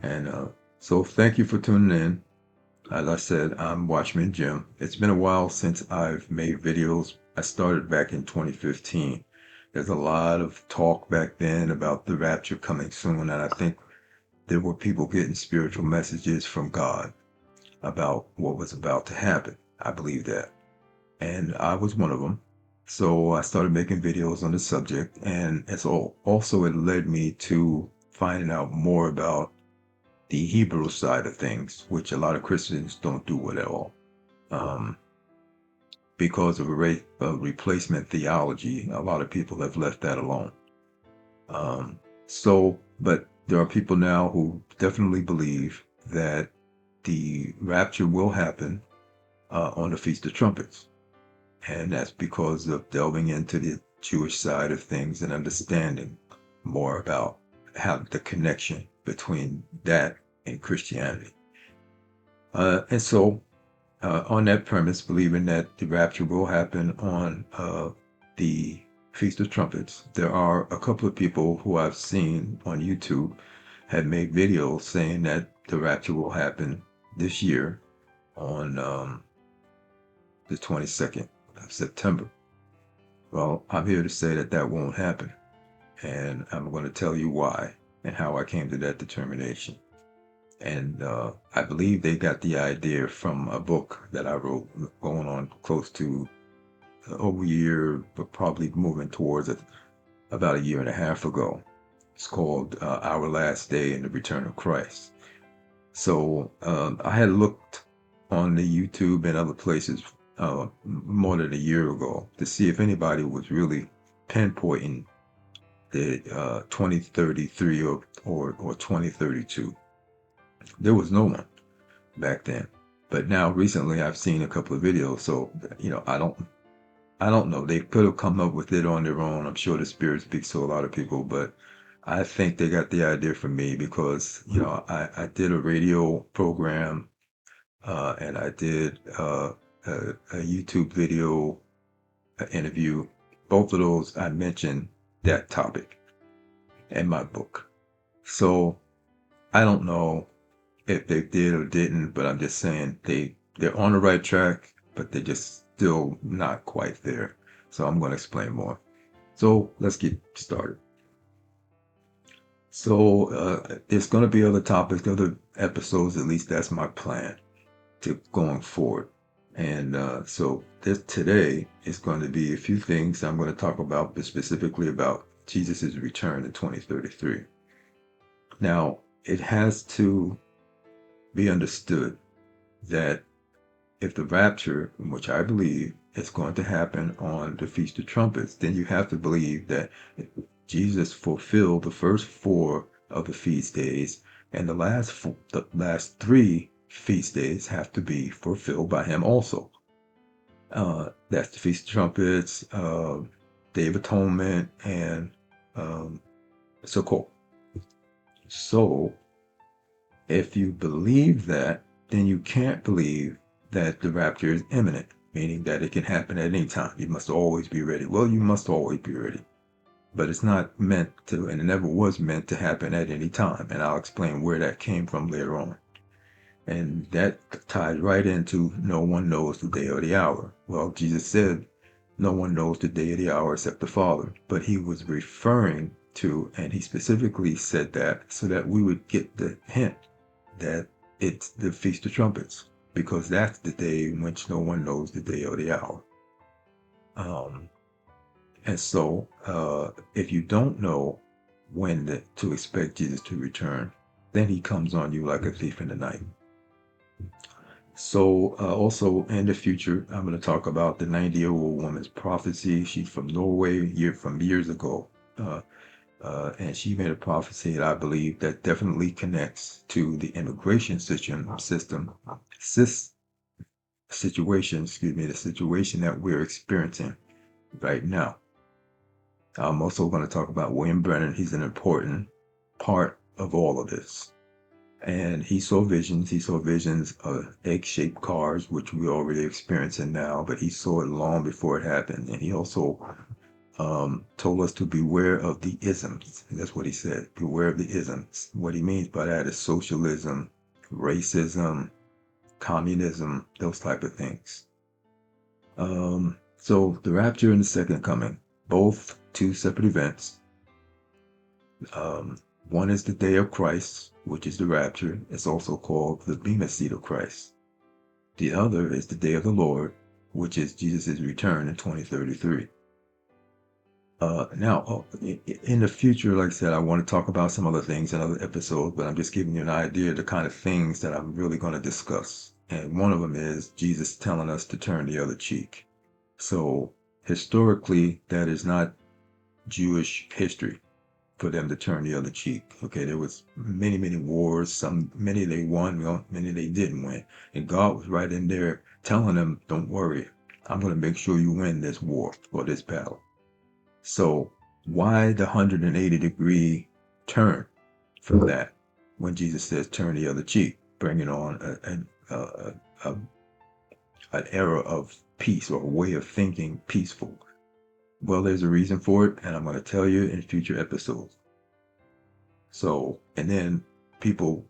And so thank you for tuning in. As I said, I'm Watchman Jim. It's been a while since I've made videos. I started back in 2015. There's a lot of talk back then about the rapture coming soon, and I think there were people getting spiritual messages from God about what was about to happen. I believe that. And I was one of them. So I started making videos on the subject, and also it led me to finding out more about the Hebrew side of things, which a lot of Christians don't do well at all. Um, because of replacement theology, a lot of people have left that alone. But there are people now who definitely believe that the rapture will happen on the Feast of Trumpets. And that's because of delving into the Jewish side of things and understanding more about how the connection between that and Christianity. And so, on that premise, believing that the rapture will happen on the Feast of Trumpets, there are a couple of people who I've seen on YouTube have made videos saying that the rapture will happen this year on the 22nd of September. Well, I'm here to say that that won't happen, and I'm going to tell you why and how I came to that determination. And I believe they got the idea from a book that I wrote going on close to over a year, but probably moving towards it about a year and a half ago. It's called Our Last Day and the Return of Christ. So I had looked on the YouTube and other places more than a year ago to see if anybody was really pinpointing the 2033 or 2032. There was no one back then. But now recently I've seen a couple of videos, so I don't know. They could have come up with it on their own. I'm sure the spirit speaks to a lot of people, but I think they got the idea from me because, I did a radio program and I did a YouTube video interview. Both of those I mentioned that topic in my book. So I don't know if they did or didn't, but I'm just saying they're on the right track, but they're just still not quite there. So I'm going to explain more. So let's get started. So there's going to be other topics, other episodes. At least that's my plan to going forward. And so this today is going to be a few things I'm going to talk about, but specifically about Jesus' return in 2033. Now, it has to be understood that if the rapture, which I believe is going to happen on the Feast of Trumpets, then you have to believe that Jesus fulfilled the first four of the feast days, and the last three feast days have to be fulfilled by him also. That's the Feast of Trumpets, Day of Atonement, and Sukkot. So, if you believe that, then you can't believe that the rapture is imminent, meaning that it can happen at any time. You must always be ready. Well, you must always be ready. But it's not meant to, and it never was meant to happen at any time. And I'll explain where that came from later on. And that ties right into no one knows the day or the hour. Well, Jesus said, no one knows the day or the hour except the Father. But he was referring to, and he specifically said that so that we would get the hint that it's the Feast of Trumpets, because that's the day in which no one knows the day or the hour. And so, if you don't know when to expect Jesus to return, then he comes on you like a thief in the night. So, also in the future, I'm going to talk about the 90-year-old woman's prophecy. She's from Norway, from years ago. And she made a prophecy that I believe that definitely connects to the immigration situation, the situation that we're experiencing right now. I'm also going to talk about William Brennan. He's an important part of all of this. And he saw visions. He saw visions of egg-shaped cars, which we're already experiencing now, but he saw it long before it happened. And he also told us to beware of the isms. That's what he said. Beware of the isms. What he means by that is socialism, racism, communism, those type of things. So the rapture and the second coming, both two separate events. One is the day of Christ, which is the rapture. It's also called the Bema seat of Christ. The other is the day of the Lord, which is Jesus' return in 2033. Now, in the future, like I said, I want to talk about some other things in other episodes, but I'm just giving you an idea of the kind of things that I'm really going to discuss. And one of them is Jesus telling us to turn the other cheek. So historically, that is not Jewish history for them to turn the other cheek. Okay, there was many, many wars. Many they won, many they didn't win. And God was right in there telling them, don't worry, I'm going to make sure you win this war or this battle. So why the 180-degree turn from that when Jesus says turn the other cheek, bringing on an era of peace or a way of thinking peaceful? Well, there's a reason for it, and I'm going to tell you in future episodes. So, and then people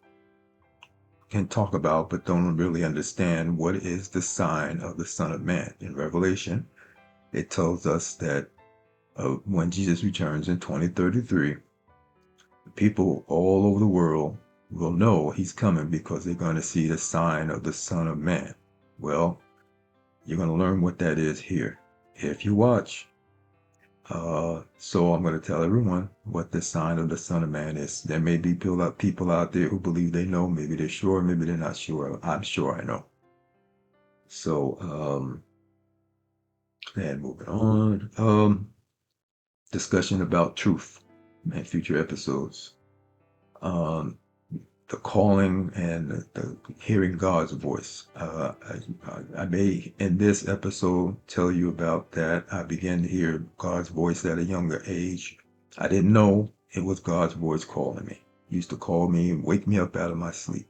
can talk about but don't really understand what is the sign of the Son of Man. In Revelation, it tells us that when Jesus returns in 2033, people all over the world will know he's coming because they're going to see the sign of the Son of Man. Well, you're going to learn what that is here if you watch. So I'm going to tell everyone what the sign of the Son of Man is. There may be people out there who believe they know. Maybe they're sure, maybe they're not sure. I'm sure I know. So, and moving on. Discussion about truth in future episodes. The calling and the hearing God's voice. I may, in this episode, tell you about that. I began to hear God's voice at a younger age. I didn't know it was God's voice calling me. He used to call me and wake me up out of my sleep.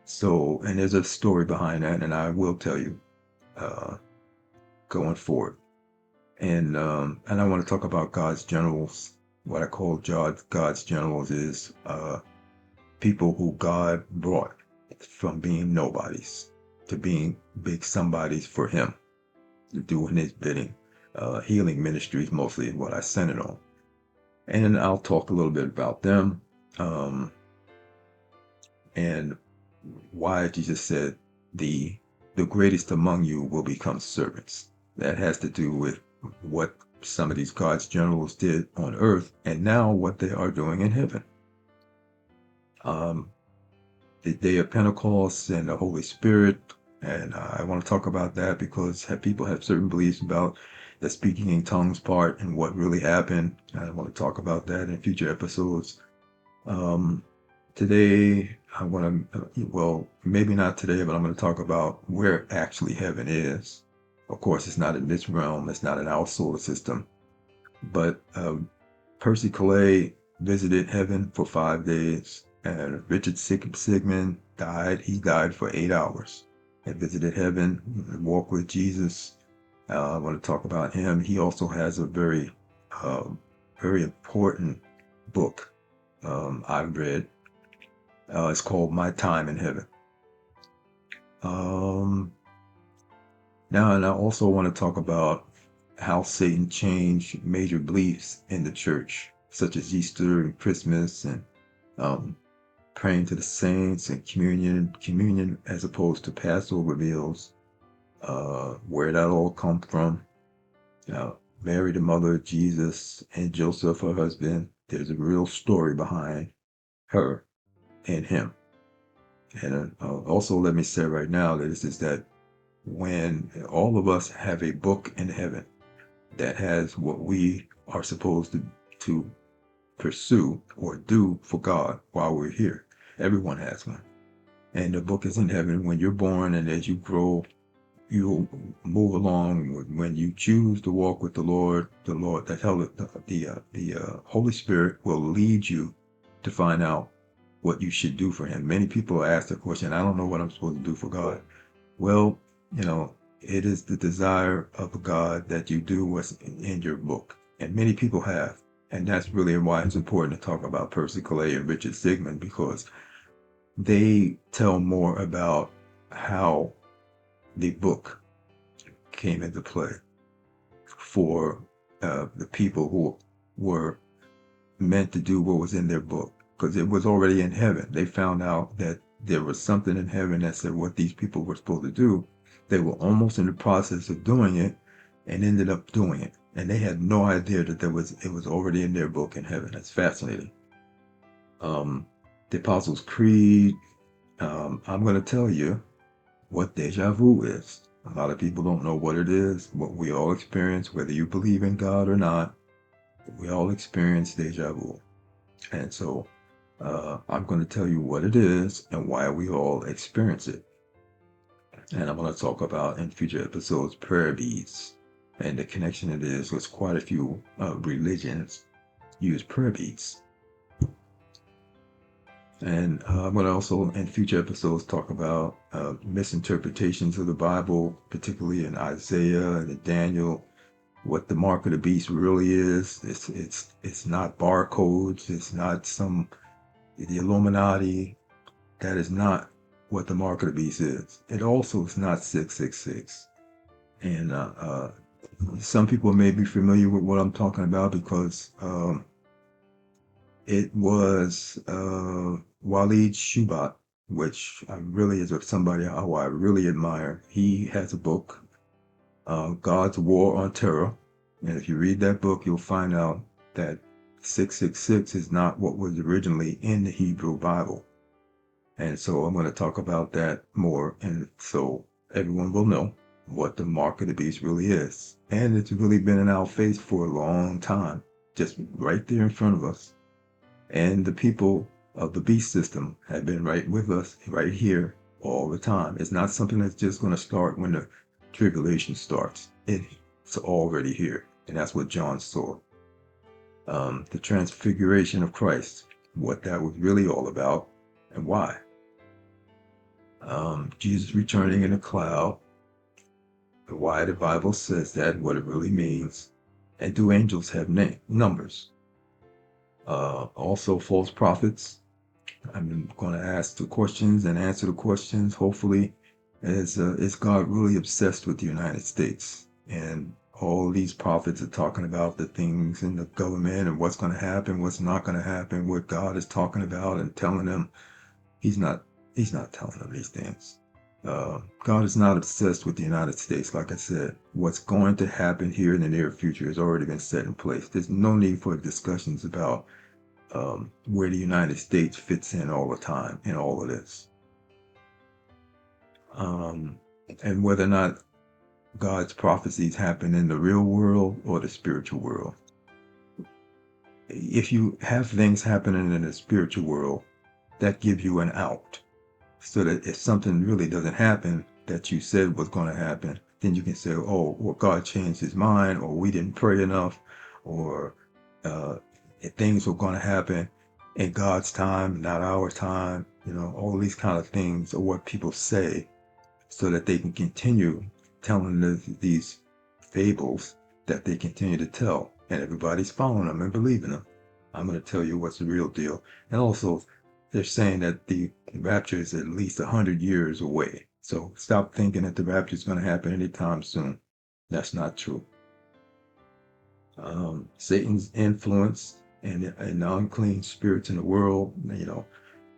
So, and there's a story behind that, and I will tell you going forward. And I want to talk about God's generals. What I call God's generals is people who God brought from being nobodies to being big somebodies for him, doing his bidding. Healing ministries mostly is what I centered on. And I'll talk a little bit about them and why Jesus said the greatest among you will become servants. That has to do with what some of these God's generals did on earth and now what they are doing in heaven. The day of Pentecost and the Holy Spirit, and I want to talk about that because people have certain beliefs about the speaking in tongues part and what really happened. I want to talk about that in future episodes. Today, I want to, well, maybe not today, but I'm going to talk about where actually heaven is. Of course, it's not in this realm. It's not in our solar system. But Percy Clay visited heaven for 5 days. And Richard Sigmund died. He died for 8 hours and visited heaven, walked with Jesus. I want to talk about him. He also has a very, very important book I've read. It's called My Time in Heaven. Now, and I also want to talk about how Satan changed major beliefs in the church, such as Easter and Christmas and praying to the saints and communion as opposed to Passover meals. Where that all come from? Mary, the mother of Jesus, and Joseph, her husband. There's a real story behind her and him. And also, let me say right now that this is that when all of us have a book in heaven that has what we are supposed to pursue or do for God while we're here. Everyone has one. And the book is in heaven. When you're born and as you grow, you'll move along. When you choose to walk with the Lord, the Holy Spirit will lead you to find out what you should do for him. Many people ask the question, I don't know what I'm supposed to do for God. Well, It is the desire of God that you do what's in your book. And many people have. And that's really why it's important to talk about Percy Clay and Richard Sigmund, because they tell more about how the book came into play for the people who were meant to do what was in their book, because it was already in heaven. They found out that there was something in heaven that said what these people were supposed to do. They were almost in the process of doing it and ended up doing it. And they had no idea that it was already in their book in heaven. That's fascinating. Um, the Apostles' Creed, I'm going to tell you what deja vu is. A lot of people don't know what it is, what we all experience, whether you believe in God or not. We all experience deja vu. And so I'm going to tell you what it is and why we all experience it. And I'm going to talk about in future episodes prayer beads and the connection it is with quite a few religions use prayer beads. And I'm going to also in future episodes talk about misinterpretations of the Bible, particularly in Isaiah and Daniel, what the mark of the beast really is. It's not barcodes. It's not the Illuminati. That is not what the mark of the beast is. It also is not 666. And some people may be familiar with what I'm talking about because it was Walid Shubat, which I really is somebody who I really admire. He has a book, God's War on Terror. And if you read that book, you'll find out that 666 is not what was originally in the Hebrew Bible. And so I'm going to talk about that more. And so everyone will know what the mark of the beast really is. And it's really been in our face for a long time, just right there in front of us. And the people of the beast system have been right with us, right here all the time. It's not something that's just going to start when the tribulation starts. It's already here. And that's what John saw. The transfiguration of Christ, what that was really all about and why. Jesus returning in a cloud, why the Bible says that, what it really means, and do angels have numbers? Also, false prophets. I'm going to ask the questions and answer the questions. Hopefully, is God really obsessed with the United States? And all these prophets are talking about the things in the government and what's going to happen, what's not going to happen, what God is talking about and telling them. He's not telling them these things. God is not obsessed with the United States. Like I said, what's going to happen here in the near future has already been set in place. There's no need for discussions about where the United States fits in all the time in all of this. And whether or not God's prophecies happen in the real world or the spiritual world. If you have things happening in the spiritual world, that gives you an out. So that if something really doesn't happen that you said was going to happen, then you can say, oh, well, God changed his mind, or we didn't pray enough, or if things were going to happen in God's time, not our time. All these kind of things are what people say so that they can continue telling these fables that they continue to tell. And everybody's following them and believing them. I'm going to tell you what's the real deal. And also, they're saying that the rapture is at least 100 years away. So stop thinking that the rapture is going to happen anytime soon. That's not true. Satan's influence and the unclean spirits in the world,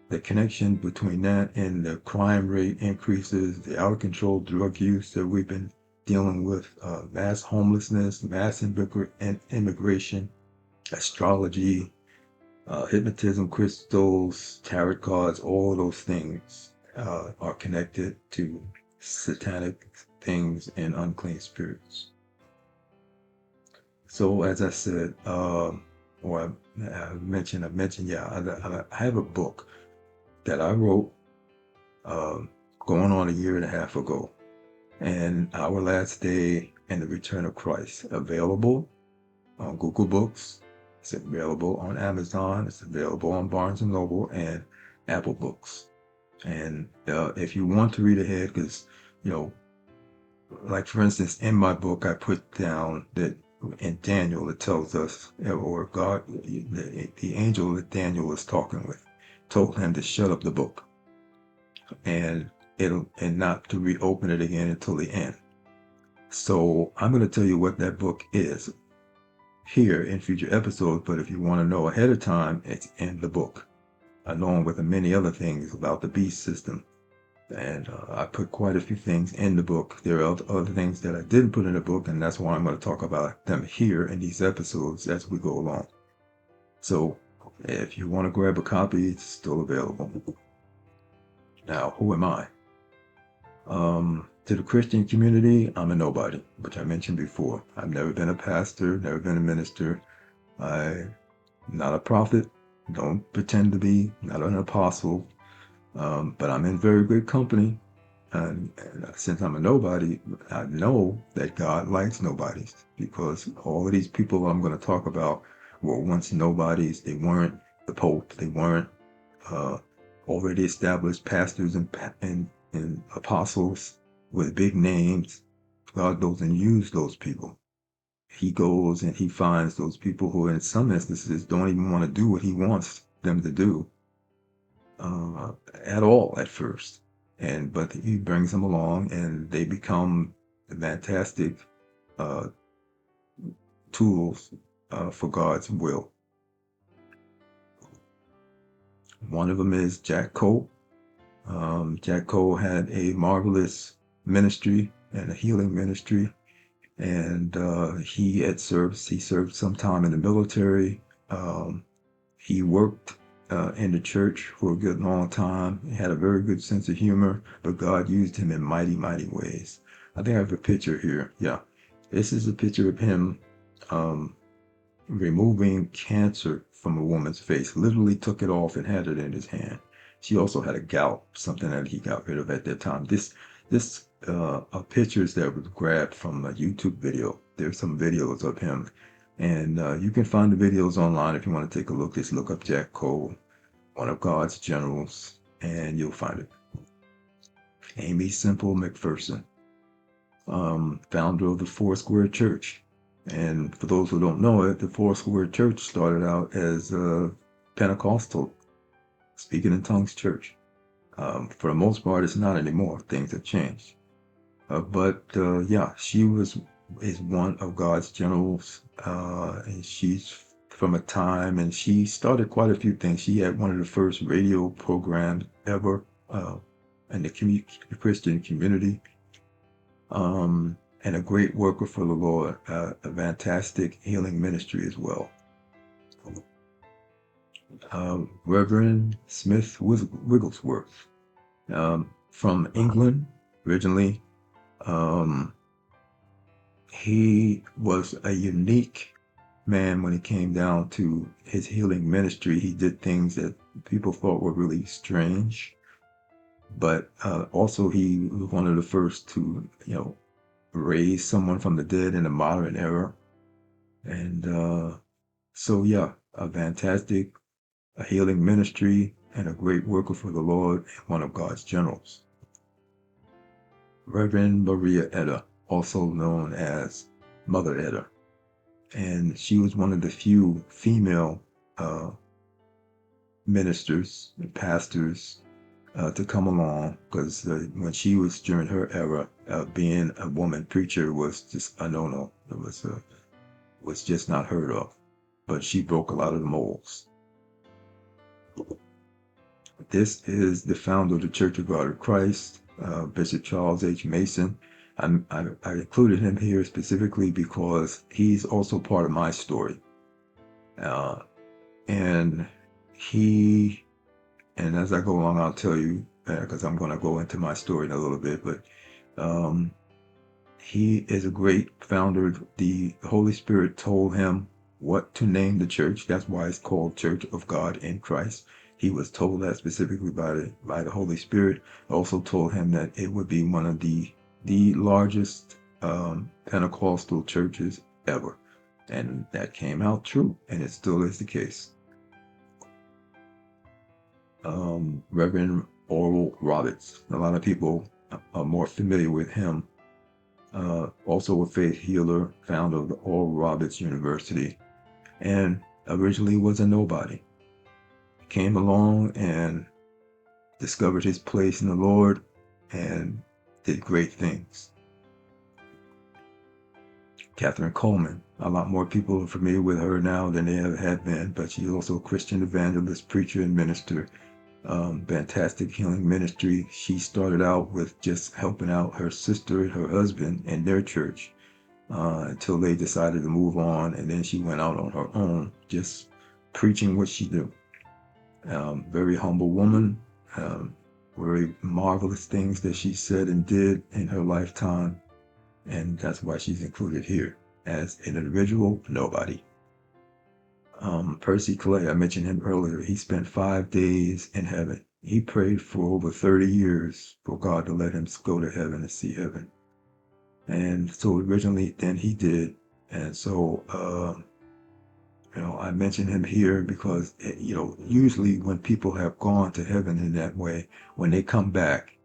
the connection between that and the crime rate increases, the out of control drug use that we've been dealing with, mass homelessness, mass immigration, astrology, hypnotism, crystals, tarot cards, all those things are connected to satanic things and unclean spirits. So as I said, or I mentioned, I have a book that I wrote going on a year and a half ago, and Our Last Day and the Return of Christ, available on Google Books. It's available on Amazon. It's available on Barnes & Noble and Apple Books. And if you want to read ahead, because, like for instance, in my book, I put down that in Daniel, it tells us, or God, the angel that Daniel was talking with, told him to shut up the book and not to reopen it again until the end. So I'm going to tell you what that book is here in future episodes, but if you want to know ahead of time, it's in the book, along with many other things about the beast system. And I put quite a few things in the book. There are other things that I didn't put in the book, and that's why I'm going to talk about them here in these episodes as we go along. So if you want to grab a copy, it's still available. Now, who am I? To the Christian community, I'm a nobody, which I mentioned before. I've never been a pastor, never been a minister. I'm not a prophet, don't pretend to be, not an apostle, but I'm in very good company. And since I'm a nobody, I know that God likes nobodies, because all of these people I'm going to talk about were once nobodies. They weren't the Pope. They weren't uh, already established pastors and apostles with big names. God goes and uses those people. He goes and he finds those people who, in some instances, don't even want to do what he wants them to do at all at first. But he brings them along, and they become fantastic uh, tools for God's will. One of them is Jack Cole. Jack Cole had a marvelous ministry and a healing ministry, and he served some time in the military. He worked in the church for a good long time. He had a very good sense of humor, but God used him in mighty, mighty ways. I think I have a picture here. Yeah, this is a picture of him removing cancer from a woman's face. Literally took it off and had it in his hand. She also had a gout, something that he got rid of at that time. This are pictures that was grabbed from a YouTube video. There's some videos of him, and you can find the videos online if you want to take a look. Just look up Jack Cole, one of God's generals, and you'll find it. Amy Semple McPherson, founder of the Foursquare Church. And for those who don't know it, the Foursquare Church started out as a Pentecostal speaking in tongues church. For the most part, it's not anymore. Things have changed. But yeah, she is one of God's generals, and she's from a time, and she started quite a few things. She had one of the first radio programs ever in the Christian community, and a great worker for the Lord, a fantastic healing ministry as well. Reverend Smith Wigglesworth, from England originally. He was a unique man when it came down to his healing ministry. He did things that people thought were really strange, but also he was one of the first to, raise someone from the dead in the modern era. And so, yeah, a fantastic healing ministry and a great worker for the Lord and one of God's generals. Reverend Maria Etta, also known as Mother Etta. And she was one of the few female ministers and pastors to come along, because when she was during her era, being a woman preacher was just a no-no. It was just not heard of. But she broke a lot of the molds. This is the founder of the Church of God of Christ, Bishop Charles H. Mason. I included him here specifically because he's also part of my story. And as I go along, I'll tell you, because I'm going to go into my story in a little bit, but he is a great founder. The Holy Spirit told him what to name the church. That's why it's called Church of God in Christ. He was told that specifically by the Holy Spirit. Also told him that it would be one of the largest Pentecostal churches ever. And that came out true, and it still is the case. Reverend Oral Roberts. A lot of people are more familiar with him also a faith healer, founder of the Oral Roberts University, and originally was a nobody. Came along and discovered his place in the Lord and did great things. Catherine Coleman, a lot more people are familiar with her now than they ever had been, but she's also a Christian evangelist, preacher, and minister. Fantastic healing ministry. She started out with just helping out her sister and her husband in their church until they decided to move on, and then she went out on her own, just preaching what she knew. Very humble woman, very marvelous things that she said and did in her lifetime, and that's why she's included here as an individual nobody. Percy Clay, I mentioned him earlier. He spent 5 days in heaven. He prayed for over 30 years for God to let him go to heaven and see heaven. And so originally, then he did. And so, I mention him here because, usually when people have gone to heaven in that way, when they come back,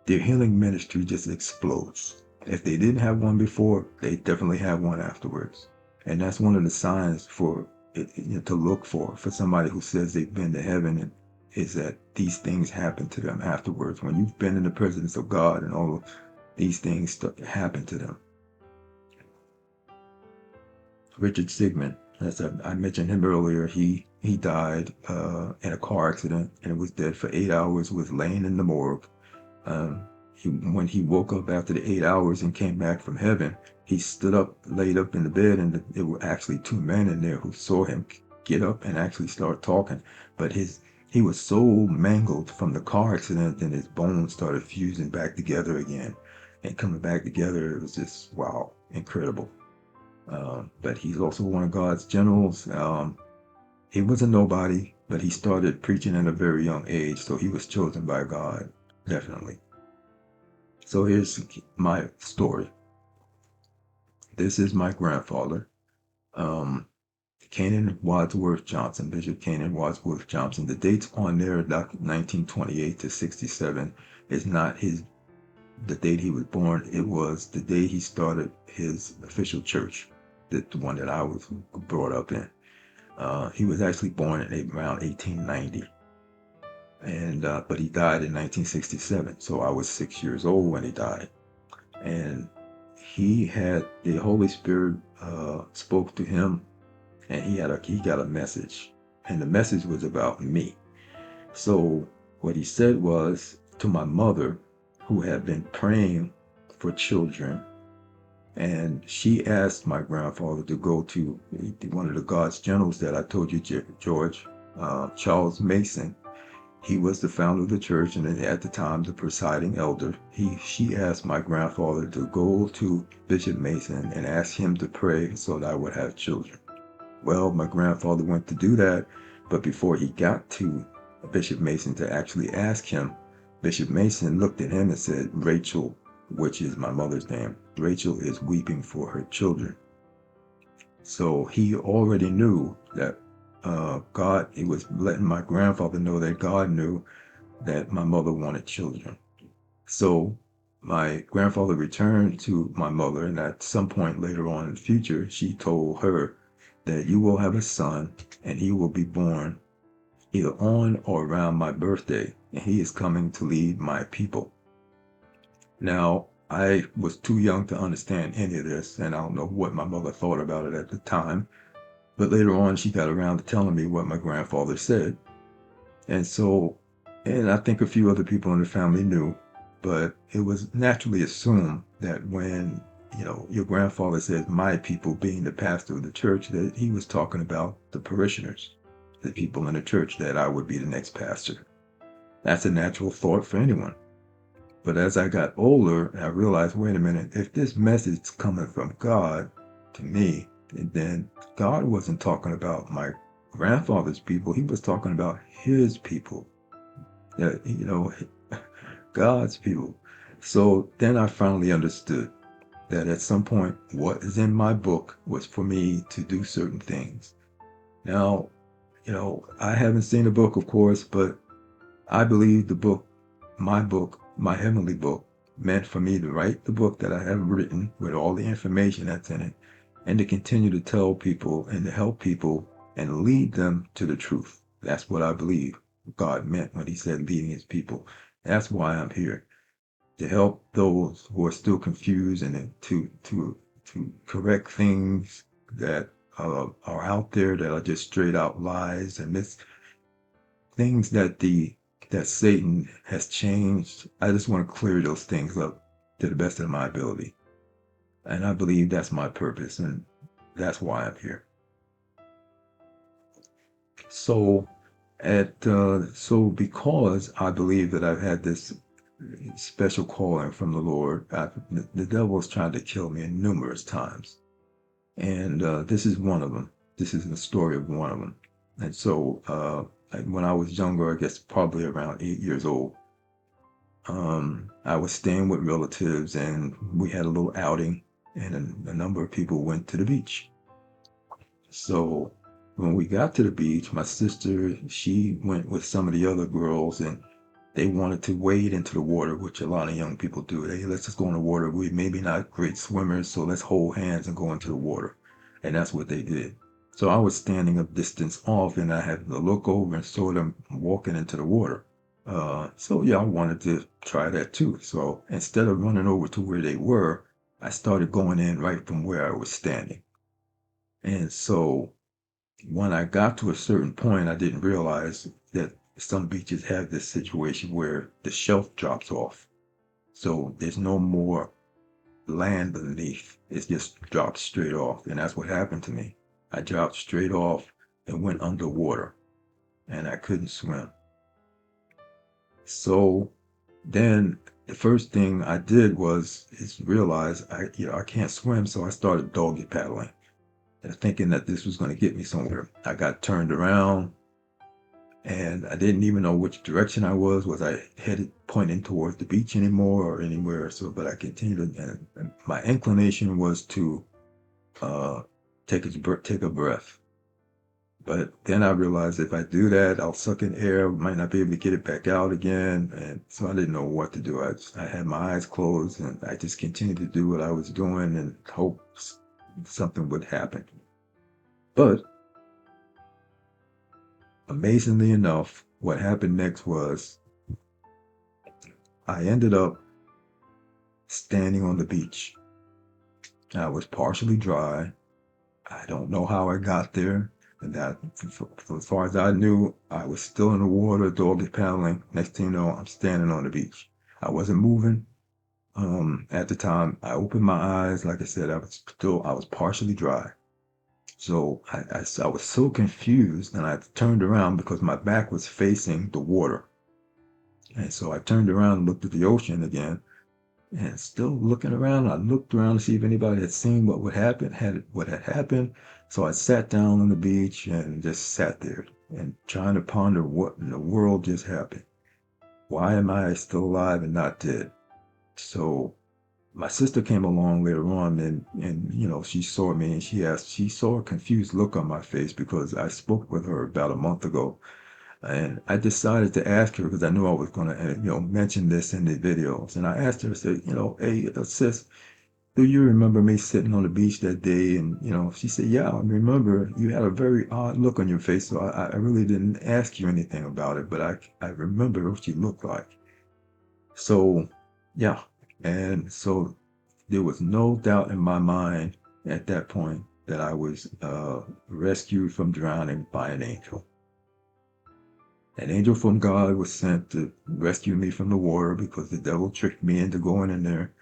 their healing ministry just explodes. If they didn't have one before, they definitely have one afterwards. And that's one of the signs for it, to look for somebody who says they've been to heaven, and is that these things happen to them afterwards. When you've been in the presence of God and all of these things happen to them. Richard Sigmund, as I mentioned him earlier, he died in a car accident and was dead for 8 hours, was laying in the morgue. When he woke up after the 8 hours and came back from heaven, he stood up, laid up in the bed, and there were actually 2 men in there who saw him get up and actually start talking. But he was so mangled from the car accident, and his bones started fusing back together again and coming back together. It was just, wow, incredible. But he's also one of God's generals. He was a nobody, but he started preaching at a very young age, so he was chosen by God, definitely. So here's my story. This is my grandfather, Canaan Wadsworth Johnson, Bishop Canaan Wadsworth Johnson. The dates on there, 1928 to 67, is not the date he was born. It was the day he started his official church, the one that I was brought up in. He was actually born in around 1890. But he died in 1967. So I was 6 years old when he died. And the Holy Spirit spoke to him, and he got a message, and the message was about me. So what he said was to my mother, who had been praying for children, and she asked my grandfather to go to one of the God's generals that I told you, George, Charles Mason. He was the founder of the church, and at the time the presiding elder. She asked my grandfather to go to Bishop Mason and ask him to pray so that I would have children. Well, my grandfather went to do that, but before he got to Bishop Mason to actually ask him, Bishop Mason looked at him and said, "Rachel," which is my mother's name, "Rachel is weeping for her children." So he already knew that God, he was letting my grandfather know that God knew that my mother wanted children. So my grandfather returned to my mother, and at some point later on in the future, she told her that you will have a son, and he will be born either on or around my birthday, and he is coming to lead my people. Now, I was too young to understand any of this, and I don't know what my mother thought about it at the time. But later on, she got around to telling me what my grandfather said. And I think a few other people in the family knew, but it was naturally assumed that when, your grandfather says my people, being the pastor of the church, that he was talking about the parishioners, the people in the church, that I would be the next pastor. That's a natural thought for anyone. But as I got older, I realized, wait a minute, if this message is coming from God to me, then God wasn't talking about my grandfather's people. He was talking about his people, God's people. So then I finally understood that at some point, what is in my book was for me to do certain things. Now, I haven't seen the book, of course, but I believe the book, my heavenly book, meant for me to write the book that I have written with all the information that's in it, and to continue to tell people and to help people and lead them to the truth. That's what I believe God meant when he said leading his people. That's why I'm here, to help those who are still confused and to correct things that are out there that are just straight out lies and this things that Satan has changed. I just want to clear those things up to the best of my ability. And I believe that's my purpose, and that's why I'm here. So because I believe that I've had this special calling from the Lord, the devil's tried to kill me numerous times. And this is one of them. This is the story of one of them. And so when I was younger, I guess probably around 8 years old, I was staying with relatives and we had a little outing, and a number of people went to the beach. So when we got to the beach, my sister, she went with some of the other girls, and they wanted to wade into the water, which a lot of young people do. Hey, let's just go in the water. We maybe not great swimmers, so let's hold hands and go into the water. And that's what they did. So I was standing a distance off, and I had to look over and saw them walking into the water. So yeah, I wanted to try that too. So instead of running over to where they were, I started going in right from where I was standing. And so when I got to a certain point, I didn't realize that some beaches have this situation where the shelf drops off. So there's no more land beneath. It just drops straight off. And that's what happened to me. I dropped straight off and went underwater, and I couldn't swim. So then the first thing I did is realize I can't swim, so I started doggy paddling and thinking that this was going to get me somewhere. I got turned around and I didn't even know which direction I was. Was I headed pointing towards the beach anymore or anywhere? So, but I continued, and my inclination was to uh, take a breath. But then I realized if I do that, I'll suck in air, might not be able to get it back out again. And so I didn't know what to do. I had my eyes closed and I just continued to do what I was doing and hope something would happen. But amazingly enough, what happened next was I ended up standing on the beach. I was partially dry. I don't know how I got there. And that, for as far as I knew, I was still in the water, doggy paddling. Next thing you know, I'm standing on the beach. I wasn't moving. At the time, I opened my eyes. Like I said, I was partially dry. So I was so confused, and I turned around because my back was facing the water. And so I turned around and looked at the ocean again, and still looking around. I looked around to see if anybody had seen what had happened. So I sat down on the beach and just sat there and trying to ponder what in the world just happened. Why am I still alive and not dead? So my sister came along later on, and she saw me and she saw a confused look on my face because I spoke with her about a month ago, and I decided to ask her because I knew I was going to mention this in the videos. And I asked her, I said, hey, sis, do you remember me sitting on the beach that day? And she said, yeah, I remember. You had a very odd look on your face, so I really didn't ask you anything about it, but I remember what you looked like. So yeah, and so there was no doubt in my mind at that point that I was rescued from drowning by an angel. An angel from God was sent to rescue me from the water because the devil tricked me into going in there,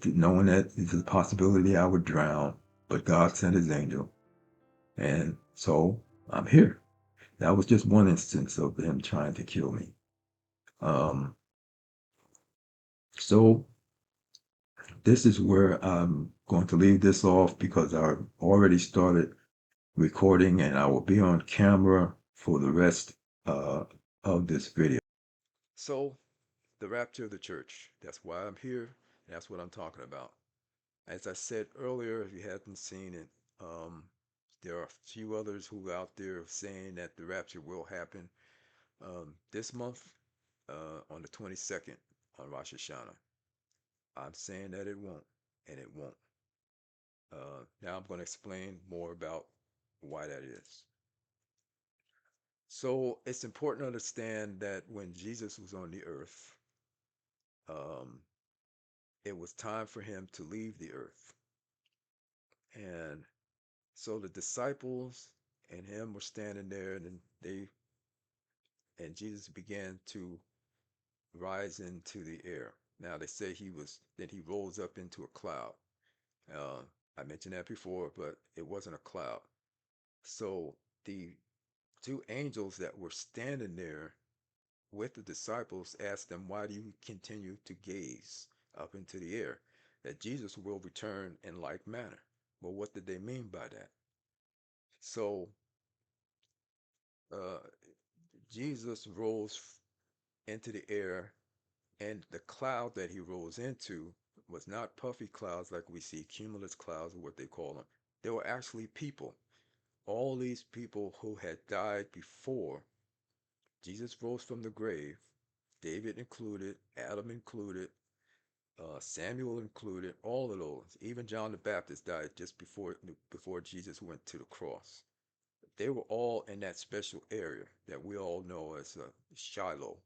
knowing that there's a possibility I would drown. But God sent his angel. And so I'm here. That was just one instance of him trying to kill me. Um, so this is where I'm going to leave this off because I've already started recording and I will be on camera for the rest uh, of this video. So, the rapture of the church. That's why I'm here. That's what I'm talking about. As I said earlier, if you haven't seen it, um, there are a few others who out there saying that the rapture will happen this month on the 22nd on Rosh Hashanah. I'm saying that it won't, and it won't. Now I'm going to explain more about why that is. So it's important to understand that when Jesus was on the earth, um, it was time for him to leave the earth. And so the disciples and him were standing there, and Jesus began to rise into the air. Now they say he rose up into a cloud. Uh, I mentioned that before, but it wasn't a cloud. So the two angels that were standing there with the disciples asked them, "Why do you continue to gaze up into the air? That Jesus will return in like manner." Well, what did they mean by that? So uh, Jesus rose into the air, and the cloud that he rose into was not puffy clouds like we see, cumulus clouds, or what they call them. They were actually people. All these people who had died before Jesus rose from the grave, David included, Adam included, Samuel included, all of those. Even John the Baptist died just before Jesus went to the cross. They were all in that special area that we all know as Shiloh,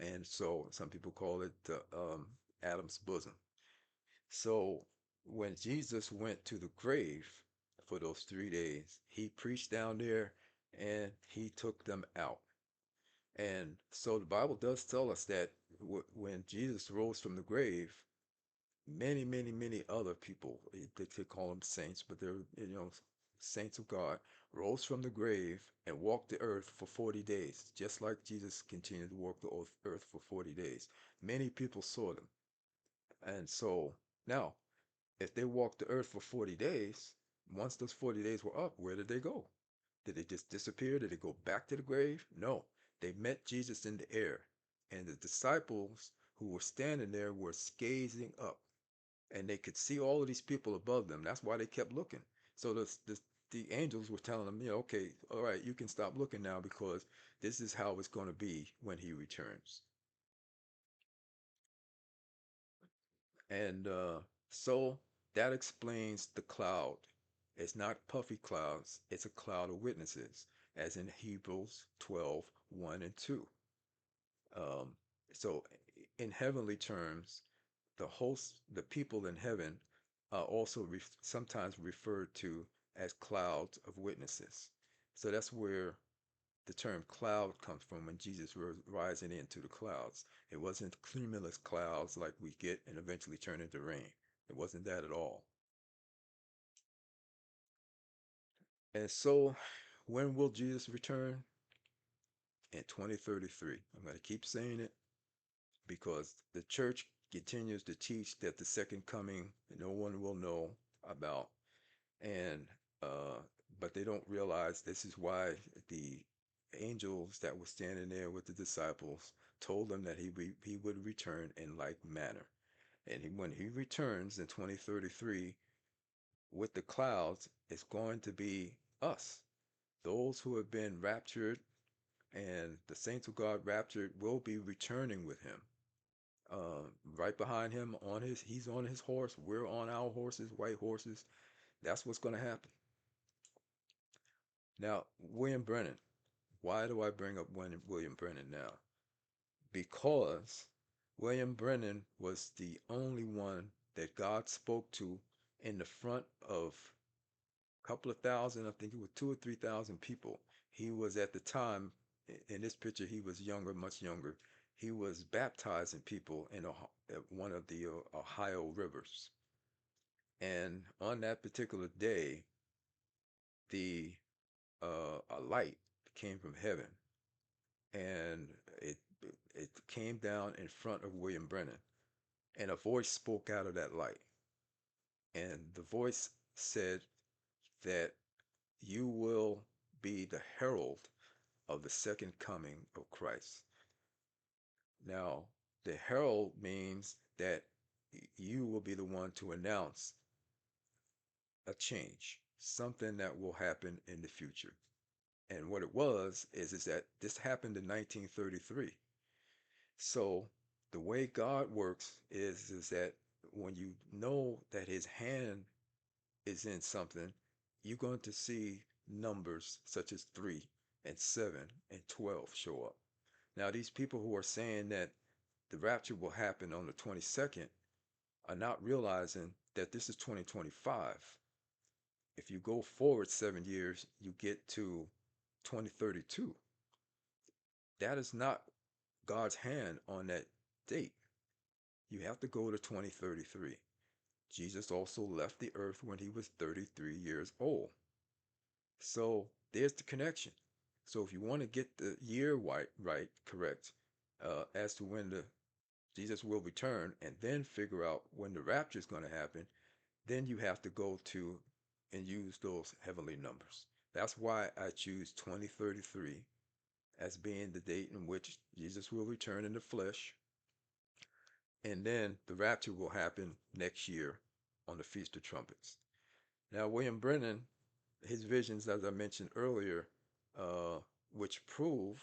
and so some people call it Adam's bosom. So when Jesus went to the grave for those 3 days, he preached down there and he took them out. And so the Bible does tell us that when Jesus rose from the grave, many, many, many other people, they could call them saints, but they're, saints of God, rose from the grave and walked the earth for 40 days, just like Jesus continued to walk the earth for 40 days. Many people saw them. And so now, if they walked the earth for 40 days, once those 40 days were up, where did they go? Did they just disappear? Did they go back to the grave? No. They met Jesus in the air. And the disciples who were standing there were gazing up. And they could see all of these people above them. That's why they kept looking. So the angels were telling them, okay, all right, you can stop looking now because this is how it's going to be when he returns. And so that explains the cloud. It's not puffy clouds, it's a cloud of witnesses, as in Hebrews 12, 1 and 2. Um, so in heavenly terms, the people in heaven are also sometimes referred to as clouds of witnesses. So that's where the term cloud comes from when Jesus was rising into the clouds. It wasn't cumulus clouds like we get and eventually turn into rain. It wasn't that at all. And so, when will Jesus return? In 2033. I'm going to keep saying it because the church continues to teach that the second coming no one will know about. And, but they don't realize this is why the angels that were standing there with the disciples told them that he would return in like manner. And when he returns in 2033 with the clouds, it's going to be us. Those who have been raptured and the saints of God raptured will be returning with him. Right behind him he's on his horse. We're on our horses, white horses. That's what's going to happen. Now, William Brennan. Why do I bring up William Brennan now? Because William Brennan was the only one that God spoke to in the front of a couple of thousand, I think it was 2 or 3 thousand people. He was at the time, in this picture, he was younger, much younger. He was baptizing people in one of the Ohio rivers. And on that particular day, the a light came from heaven, and it came down in front of William Brennan, and a voice spoke out of that light, and the voice said that you will be the herald of the second coming of Christ. Now, the herald means that you will be the one to announce a change, something that will happen in the future. And what it was is that this happened in 1933. So The way God works is that when you know that his hand is in something, you're going to see numbers such as 3 and 7 and 12 show up. Now, these people who are saying that the rapture will happen on the 22nd are not realizing that this is 2025. If you go forward 7 years, you get to 2032. That is not God's hand on that date. You have to go to 2033. Jesus also left the earth when he was 33 years old. So there's the connection. So if you want to get the year right, correct, as to when the Jesus will return, and then figure out when the rapture is going to happen, then you have to go to and use those heavenly numbers. That's why I choose 2033 as being the date in which Jesus will return in the flesh, and then the rapture will happen next year on the Feast of Trumpets. Now, William Brennan, his visions, as I mentioned earlier, uh, which prove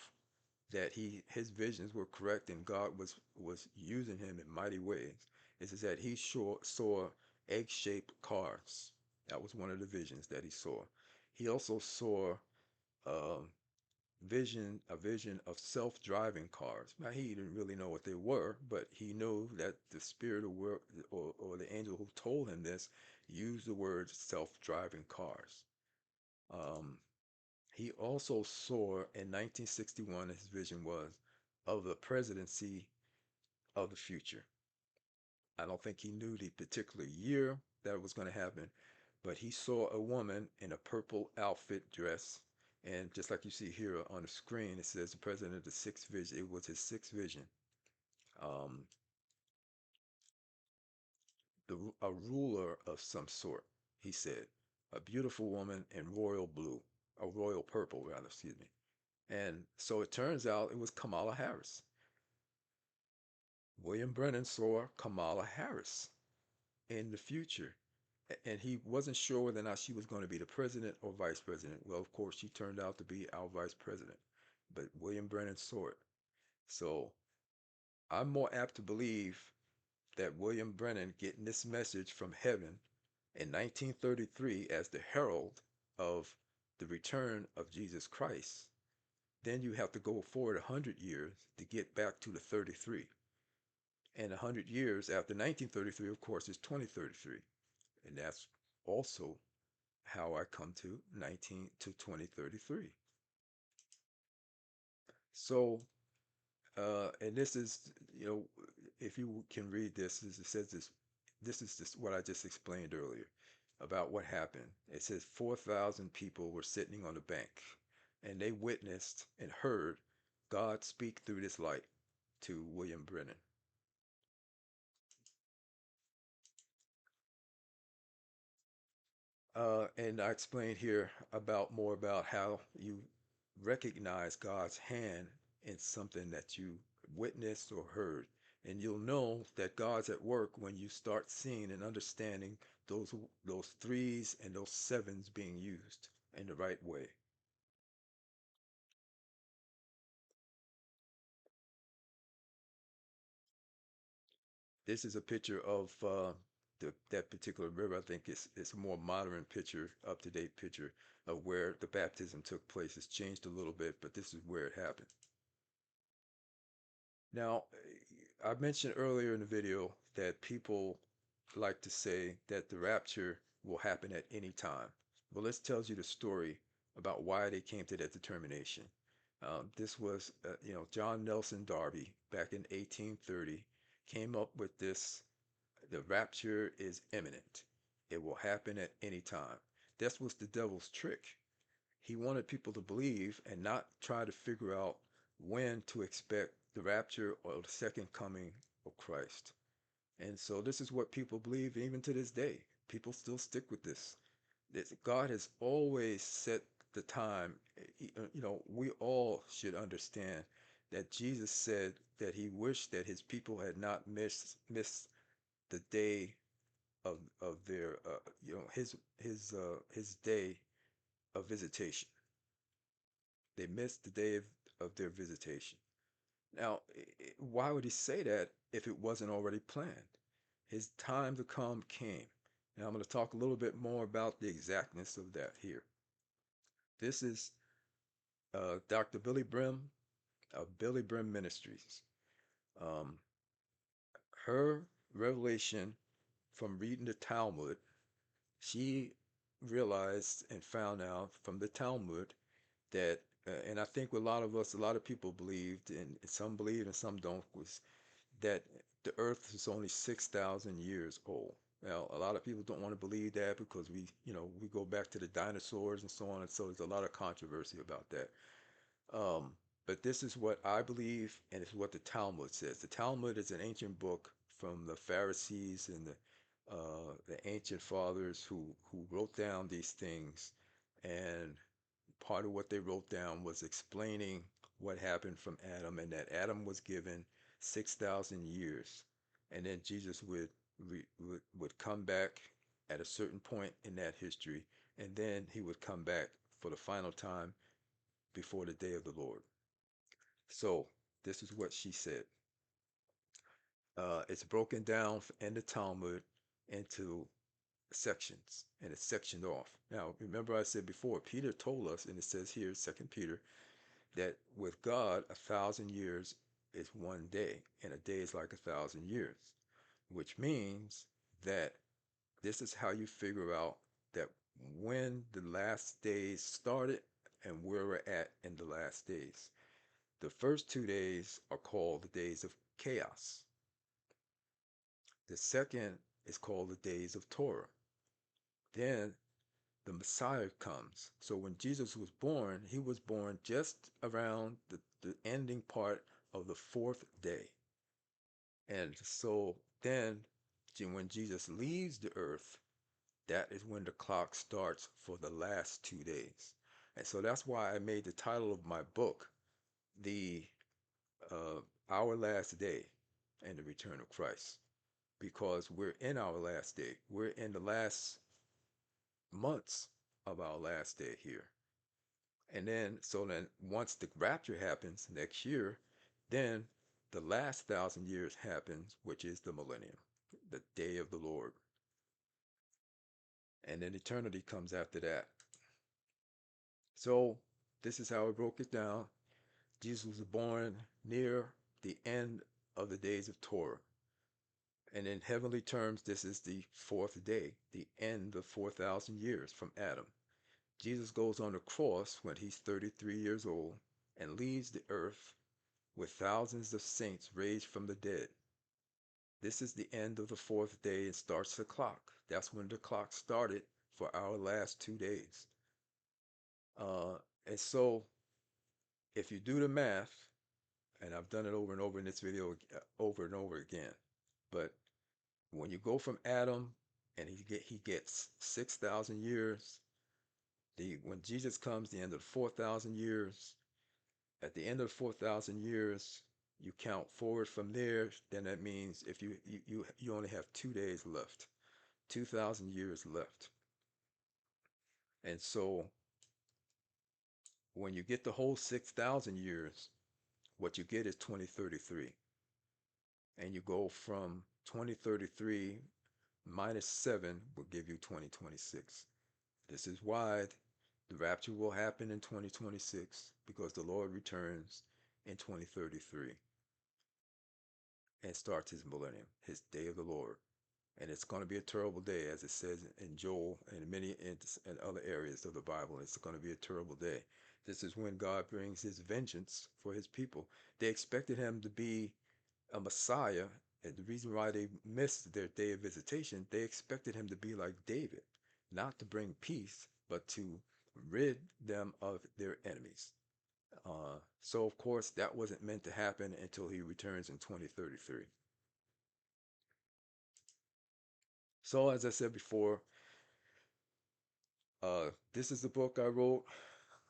that his visions were correct and God was using him in mighty ways, is that he saw egg-shaped cars. That was one of the visions that he saw. He also saw um, a vision of self-driving cars. Now he didn't really know what they were, but he knew that the spirit of world, or the angel who told him this, used the word self-driving cars. Um, he also saw in 1961, his vision was of the presidency of the future. I don't think he knew the particular year that was going to happen, but he saw a woman in a purple outfit dress. And just like you see here on the screen, it says the president of the sixth vision. It was his sixth vision. Um, a ruler of some sort, he said. A beautiful woman in royal blue, a royal purple, rather, excuse me. And so it turns out it was Kamala Harris. William Brennan saw Kamala Harris in the future. And he wasn't sure whether or not she was going to be the president or vice president. Well, of course, she turned out to be our vice president. But William Brennan saw it. So I'm more apt to believe that William Brennan getting this message from heaven in 1933 as the herald of the return of Jesus Christ. Then you have to go forward 100 years to get back to the 33. And 100 years after 1933, of course, is 2033. And that's also how I come to 19 to 2033. So, and this is, you know, if you can read this, it says this is just what I just explained earlier about what happened. It says 4,000 people were sitting on the bank, and they witnessed and heard God speak through this light to William Brennan. And I explained here about more about how you recognize God's hand in something that you witnessed or heard. And you'll know that God's at work when you start seeing and understanding those threes and those sevens being used in the right way. This is a picture of that particular river. I think it's a more modern picture, up-to-date picture of where the baptism took place. It's changed a little bit, but this is where it happened. Now, I mentioned earlier in the video that people like to say that the rapture will happen at any time. Well, this tells you the story about why they came to that determination. This was, John Nelson Darby back in 1830 came up with this: the rapture is imminent. It will happen at any time. This was the devil's trick. He wanted people to believe and not try to figure out when to expect the rapture or the second coming of Christ. And so this is what people believe even to this day. People still stick with this. That God has always set the time. We all should understand that Jesus said that he wished that his people had not missed the day of their his day of visitation. They missed the day of their visitation. Now, why would he say that if it wasn't already planned? His time to come came. Now, I'm going to talk a little bit more about the exactness of that here. This is Dr. Billy Brim of Billy Brim Ministries. Um, Her revelation from reading the Talmud, she realized and found out from the Talmud that, and I think a lot of us, a lot of people believed, and some believe and some don't, was that the earth is only 6,000 years old. Now, a lot of people don't want to believe that because we go back to the dinosaurs and so on, and so there's a lot of controversy about that. Um, but this is what I believe, and it's what the Talmud says. The Talmud is an ancient book from the Pharisees and the ancient fathers who wrote down these things, and part of what they wrote down was explaining what happened from Adam, and that Adam was given 6,000 years, and then Jesus would come back at a certain point in that history, and then he would come back for the final time before the day of the Lord. So this is what she said. It's broken down in the Talmud into sections, and it's sectioned off. Now, remember I said before, Peter told us, and it says here, Second Peter, that with God, 1,000 years is one day, and a day is like 1,000 years, which means that this is how you figure out that when the last days started and where we're at in the last days. The first 2 days are called the days of chaos. The second is called the days of Torah. Then the Messiah comes. So when Jesus was born, he was born just around the ending part of the fourth day. And so then when Jesus leaves the earth, that is when the clock starts for the last 2 days. And so that's why I made the title of my book, the uh, Our Last Day and the Return of Christ, because we're in our last day. We're in the last months of our last day here. And then once the rapture happens next year, then the last 1,000 years happens, which is the millennium, the day of the Lord. And then eternity comes after that. So this is how I broke it down. Jesus was born near the end of the days of Torah. And in heavenly terms, this is the fourth day, the end of 4,000 years from Adam. Jesus goes on the cross when he's 33 years old and leaves the earth with thousands of saints raised from the dead. This is the end of the fourth day and starts the clock. That's when the clock started for our last 2 days. Uh, and so if you do the math, and I've done it over and over in this video, over and over again, but when you go from Adam and he gets 6,000 years, when Jesus comes, the end of 4,000 years, at the end of 4,000 years, you count forward from there, then that means if you only have 2 days left, 2,000 years left. And so when you get the whole 6,000 years, what you get is 2033. And you go from 2033 minus 7 will give you 2026. This is why the rapture will happen in 2026, because the Lord returns in 2033 and starts his millennium, his day of the Lord. And it's going to be a terrible day, as it says in Joel and many in other areas of the Bible. It's going to be a terrible day. This is when God brings his vengeance for his people. They expected him to be a Messiah, and the reason why they missed their day of visitation, they expected him to be like David, not to bring peace, but to rid them of their enemies. So, of course, that wasn't meant to happen until he returns in 2033. So, as I said before, this is the book I wrote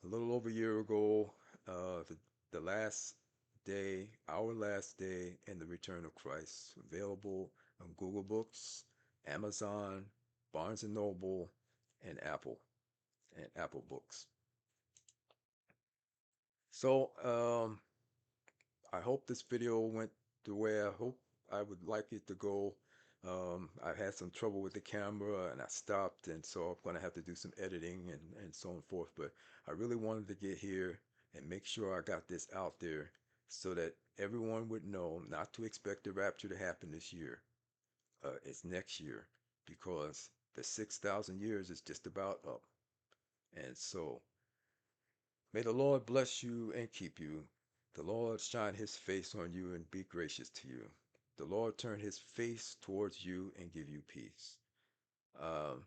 a little over a year ago, the last day, our last day, and the return of Christ. Available on Google Books, Amazon, Barnes and Noble, and Apple Books. So I hope this video went the way I hope I would like it to go. I had some trouble with the camera and I stopped, and so I'm going to have to do some editing and so on and forth. But I really wanted to get here and make sure I got this out there so that everyone would know not to expect the rapture to happen this year. It's next year, because the 6,000 years is just about up. And so may the Lord bless you and keep you. The Lord shine his face on you and be gracious to you. The Lord turn his face towards you and give you peace. Um,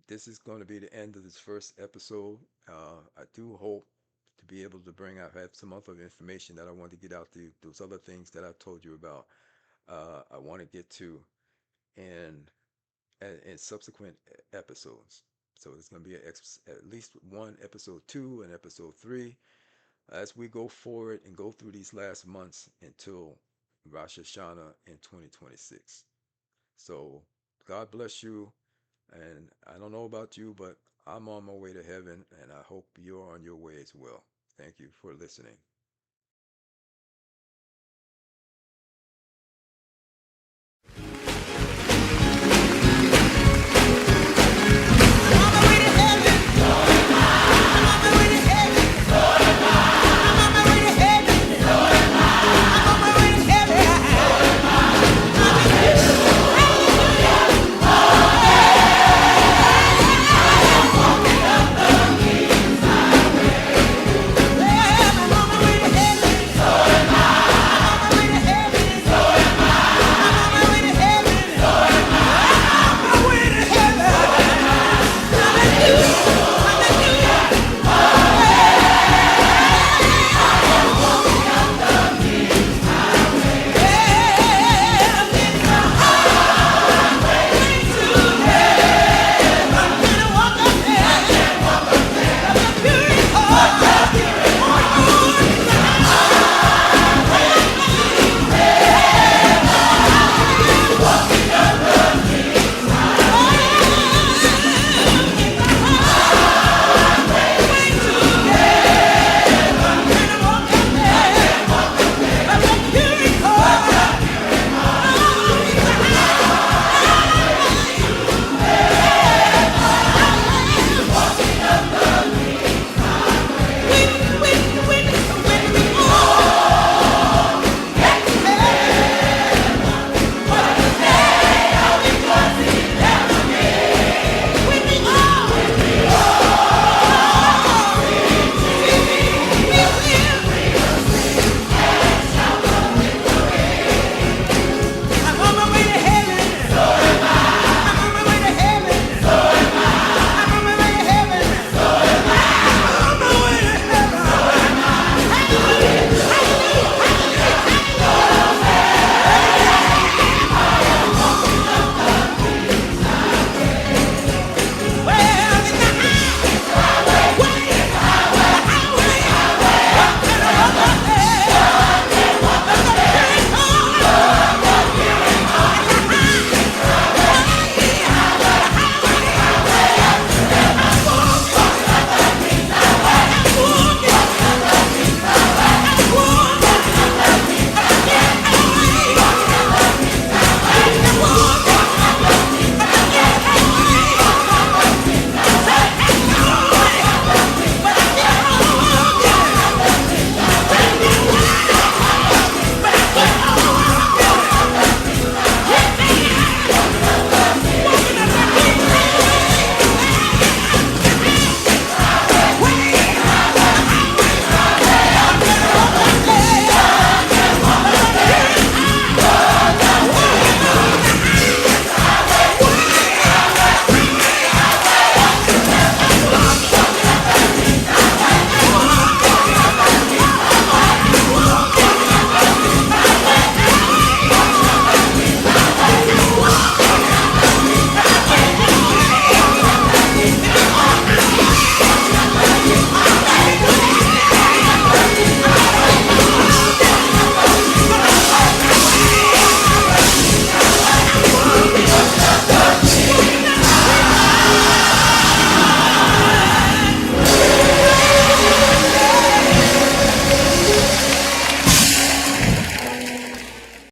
this is going to be the end of this first episode. I do hope to be able to bring out, have some other information that I want to get out to, those other things that I told you about. I want to get to in, in subsequent episodes. So there's going to be at least one episode 2 and episode 3 as we go forward and go through these last months until Rosh Hashanah in 2026. So God bless you. And I don't know about you, but I'm on my way to heaven, and I hope you're on your way as well. Thank you for listening.